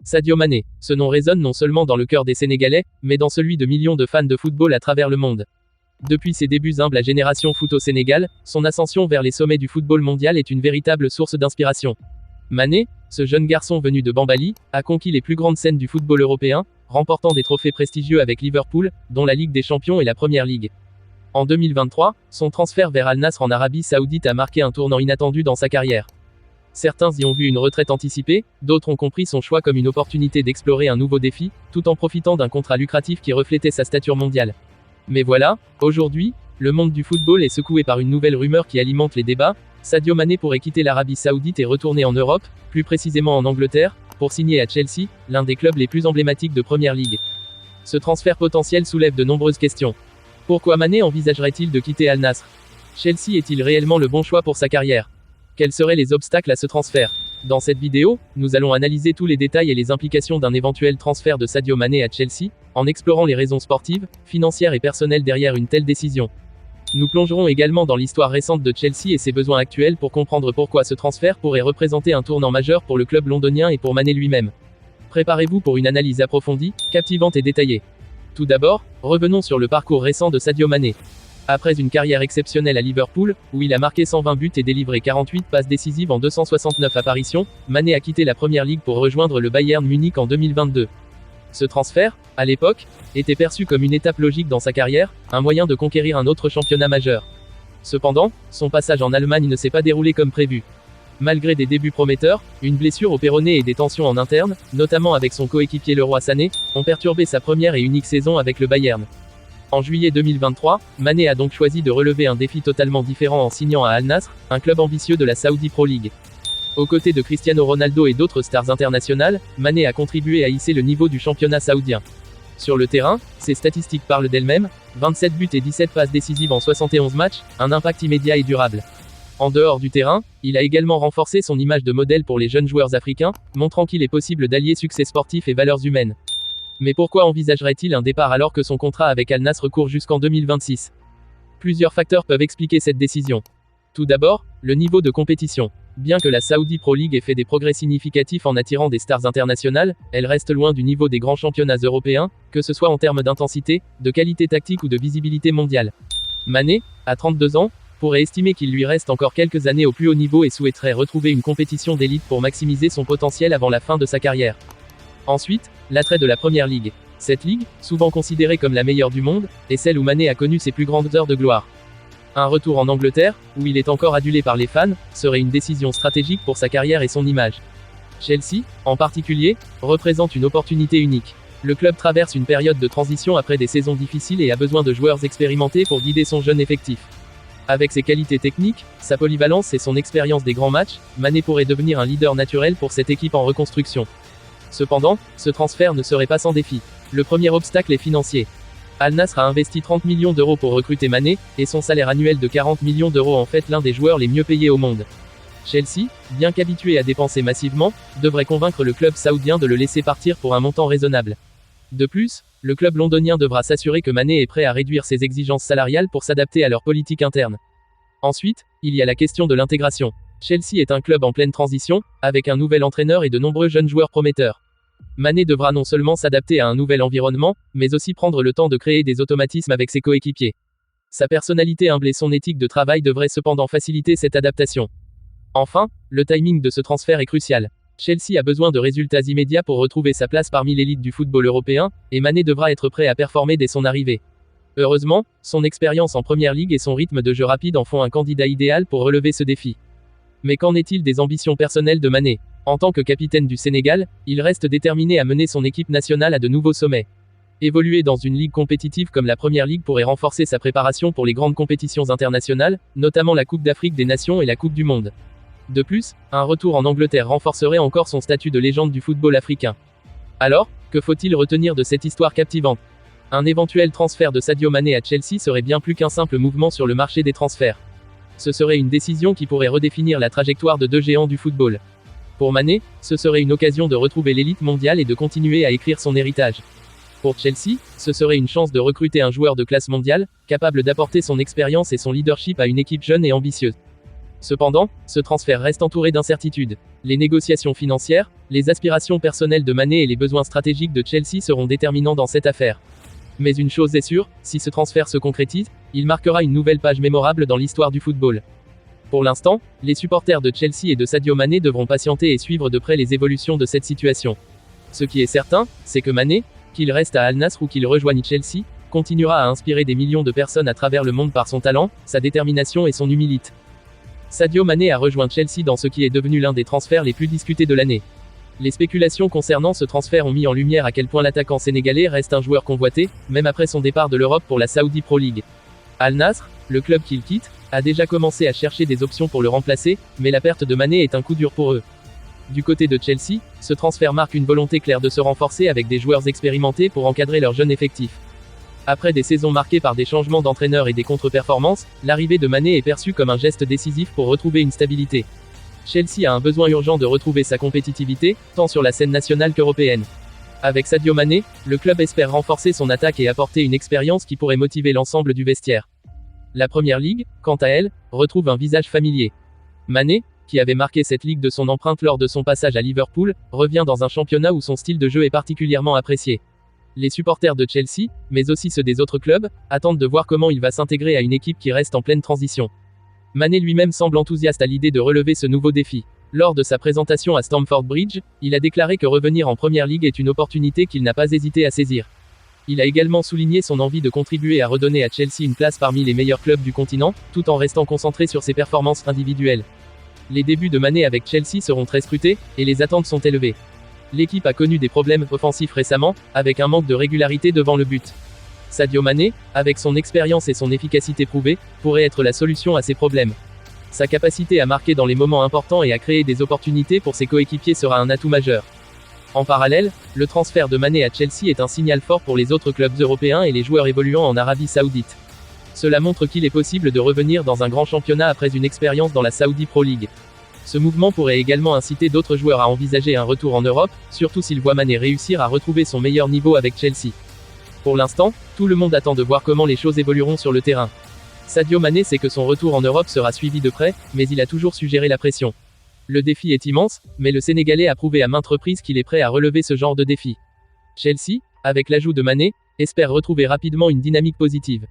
Sadio Mané. Ce nom résonne non seulement dans le cœur des Sénégalais, mais dans celui de millions de fans de football à travers le monde. Depuis ses débuts humbles à Génération Foot au Sénégal, son ascension vers les sommets du football mondial est une véritable source d'inspiration. Mané, ce jeune garçon venu de Bambali, a conquis les plus grandes scènes du football européen, remportant des trophées prestigieux avec Liverpool, dont la Ligue des Champions et la Première Ligue. En 2023, son transfert vers Al Nassr en Arabie Saoudite a marqué un tournant inattendu dans sa carrière. Certains y ont vu une retraite anticipée, d'autres ont compris son choix comme une opportunité d'explorer un nouveau défi, tout en profitant d'un contrat lucratif qui reflétait sa stature mondiale. Mais voilà, aujourd'hui, le monde du football est secoué par une nouvelle rumeur qui alimente les débats. Sadio Mané pourrait quitter l'Arabie Saoudite et retourner en Europe, plus précisément en Angleterre, pour signer à Chelsea, l'un des clubs les plus emblématiques de Première Ligue. Ce transfert potentiel soulève de nombreuses questions. Pourquoi Mané envisagerait-il de quitter Al Nassr? Chelsea est-il réellement le bon choix pour sa carrière? Quels seraient les obstacles à ce transfert? Dans cette vidéo, nous allons analyser tous les détails et les implications d'un éventuel transfert de Sadio Mané à Chelsea, en explorant les raisons sportives, financières et personnelles derrière une telle décision. Nous plongerons également dans l'histoire récente de Chelsea et ses besoins actuels pour comprendre pourquoi ce transfert pourrait représenter un tournant majeur pour le club londonien et pour Mané lui-même. Préparez-vous pour une analyse approfondie, captivante et détaillée. Tout d'abord, revenons sur le parcours récent de Sadio Mané. Après une carrière exceptionnelle à Liverpool, où il a marqué 120 buts et délivré 48 passes décisives en 269 apparitions, Mané a quitté la Première Ligue pour rejoindre le Bayern Munich en 2022. Ce transfert, à l'époque, était perçu comme une étape logique dans sa carrière, un moyen de conquérir un autre championnat majeur. Cependant, son passage en Allemagne ne s'est pas déroulé comme prévu. Malgré des débuts prometteurs, une blessure au péroné et des tensions en interne, notamment avec son coéquipier Leroy Sané, ont perturbé sa première et unique saison avec le Bayern. En juillet 2023, Mané a donc choisi de relever un défi totalement différent en signant à Al Nassr, un club ambitieux de la Saudi Pro League. Aux côtés de Cristiano Ronaldo et d'autres stars internationales, Mané a contribué à hisser le niveau du championnat saoudien. Sur le terrain, ses statistiques parlent d'elles-mêmes, 27 buts et 17 passes décisives en 71 matchs, un impact immédiat et durable. En dehors du terrain, il a également renforcé son image de modèle pour les jeunes joueurs africains, montrant qu'il est possible d'allier succès sportif et valeurs humaines. Mais pourquoi envisagerait-il un départ alors que son contrat avec Al Nassr court jusqu'en 2026? Plusieurs facteurs peuvent expliquer cette décision. Tout d'abord, le niveau de compétition. Bien que la Saudi Pro League ait fait des progrès significatifs en attirant des stars internationales, elle reste loin du niveau des grands championnats européens, que ce soit en termes d'intensité, de qualité tactique ou de visibilité mondiale. Mané, à 32 ans, pourrait estimer qu'il lui reste encore quelques années au plus haut niveau et souhaiterait retrouver une compétition d'élite pour maximiser son potentiel avant la fin de sa carrière. Ensuite, l'attrait de la Première Ligue. Cette ligue, souvent considérée comme la meilleure du monde, est celle où Mané a connu ses plus grandes heures de gloire. Un retour en Angleterre, où il est encore adulé par les fans, serait une décision stratégique pour sa carrière et son image. Chelsea, en particulier, représente une opportunité unique. Le club traverse une période de transition après des saisons difficiles et a besoin de joueurs expérimentés pour guider son jeune effectif. Avec ses qualités techniques, sa polyvalence et son expérience des grands matchs, Mané pourrait devenir un leader naturel pour cette équipe en reconstruction. Cependant, ce transfert ne serait pas sans défi. Le premier obstacle est financier. Al Nassr a investi 30 millions d'euros pour recruter Mané, et son salaire annuel de 40 millions d'euros en fait l'un des joueurs les mieux payés au monde. Chelsea, bien qu'habitué à dépenser massivement, devrait convaincre le club saoudien de le laisser partir pour un montant raisonnable. De plus, le club londonien devra s'assurer que Mané est prêt à réduire ses exigences salariales pour s'adapter à leur politique interne. Ensuite, il y a la question de l'intégration. Chelsea est un club en pleine transition, avec un nouvel entraîneur et de nombreux jeunes joueurs prometteurs. Mané devra non seulement s'adapter à un nouvel environnement, mais aussi prendre le temps de créer des automatismes avec ses coéquipiers. Sa personnalité humble et son éthique de travail devraient cependant faciliter cette adaptation. Enfin, le timing de ce transfert est crucial. Chelsea a besoin de résultats immédiats pour retrouver sa place parmi l'élite du football européen, et Mané devra être prêt à performer dès son arrivée. Heureusement, son expérience en Première Ligue et son rythme de jeu rapide en font un candidat idéal pour relever ce défi. Mais qu'en est-il des ambitions personnelles de Mané? En tant que capitaine du Sénégal, il reste déterminé à mener son équipe nationale à de nouveaux sommets. Évoluer dans une ligue compétitive comme la Première Ligue pourrait renforcer sa préparation pour les grandes compétitions internationales, notamment la Coupe d'Afrique des Nations et la Coupe du Monde. De plus, un retour en Angleterre renforcerait encore son statut de légende du football africain. Alors, que faut-il retenir de cette histoire captivante? Un éventuel transfert de Sadio Mané à Chelsea serait bien plus qu'un simple mouvement sur le marché des transferts. Ce serait une décision qui pourrait redéfinir la trajectoire de deux géants du football. Pour Mané, ce serait une occasion de retrouver l'élite mondiale et de continuer à écrire son héritage. Pour Chelsea, ce serait une chance de recruter un joueur de classe mondiale, capable d'apporter son expérience et son leadership à une équipe jeune et ambitieuse. Cependant, ce transfert reste entouré d'incertitudes. Les négociations financières, les aspirations personnelles de Mané et les besoins stratégiques de Chelsea seront déterminants dans cette affaire. Mais une chose est sûre, si ce transfert se concrétise, il marquera une nouvelle page mémorable dans l'histoire du football. Pour l'instant, les supporters de Chelsea et de Sadio Mané devront patienter et suivre de près les évolutions de cette situation. Ce qui est certain, c'est que Mané, qu'il reste à Al Nassr ou qu'il rejoigne Chelsea, continuera à inspirer des millions de personnes à travers le monde par son talent, sa détermination et son humilité. Sadio Mané a rejoint Chelsea dans ce qui est devenu l'un des transferts les plus discutés de l'année. Les spéculations concernant ce transfert ont mis en lumière à quel point l'attaquant sénégalais reste un joueur convoité, même après son départ de l'Europe pour la Saudi Pro League. Al Nassr, le club qu'il quitte, a déjà commencé à chercher des options pour le remplacer, mais la perte de Mané est un coup dur pour eux. Du côté de Chelsea, ce transfert marque une volonté claire de se renforcer avec des joueurs expérimentés pour encadrer leur jeune effectif. Après des saisons marquées par des changements d'entraîneur et des contre-performances, l'arrivée de Mané est perçue comme un geste décisif pour retrouver une stabilité. Chelsea a un besoin urgent de retrouver sa compétitivité, tant sur la scène nationale qu'européenne. Avec Sadio Mané, le club espère renforcer son attaque et apporter une expérience qui pourrait motiver l'ensemble du vestiaire. La Première Ligue, quant à elle, retrouve un visage familier. Mané, qui avait marqué cette ligue de son empreinte lors de son passage à Liverpool, revient dans un championnat où son style de jeu est particulièrement apprécié. Les supporters de Chelsea, mais aussi ceux des autres clubs, attendent de voir comment il va s'intégrer à une équipe qui reste en pleine transition. Mané lui-même semble enthousiaste à l'idée de relever ce nouveau défi. Lors de sa présentation à Stamford Bridge, il a déclaré que revenir en Première Ligue est une opportunité qu'il n'a pas hésité à saisir. Il a également souligné son envie de contribuer à redonner à Chelsea une place parmi les meilleurs clubs du continent, tout en restant concentré sur ses performances individuelles. Les débuts de Mané avec Chelsea seront très scrutés, et les attentes sont élevées. L'équipe a connu des problèmes offensifs récemment, avec un manque de régularité devant le but. Sadio Mané, avec son expérience et son efficacité prouvée, pourrait être la solution à ces problèmes. Sa capacité à marquer dans les moments importants et à créer des opportunités pour ses coéquipiers sera un atout majeur. En parallèle, le transfert de Mané à Chelsea est un signal fort pour les autres clubs européens et les joueurs évoluant en Arabie Saoudite. Cela montre qu'il est possible de revenir dans un grand championnat après une expérience dans la Saudi Pro League. Ce mouvement pourrait également inciter d'autres joueurs à envisager un retour en Europe, surtout s'ils voient Mané réussir à retrouver son meilleur niveau avec Chelsea. Pour l'instant, tout le monde attend de voir comment les choses évolueront sur le terrain. Sadio Mané sait que son retour en Europe sera suivi de près, mais il a toujours su gérer la pression. Le défi est immense, mais le Sénégalais a prouvé à maintes reprises qu'il est prêt à relever ce genre de défi. Chelsea, avec l'ajout de Mané, espère retrouver rapidement une dynamique positive.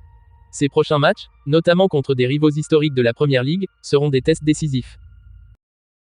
Ses prochains matchs, notamment contre des rivaux historiques de la Première Ligue, seront des tests décisifs.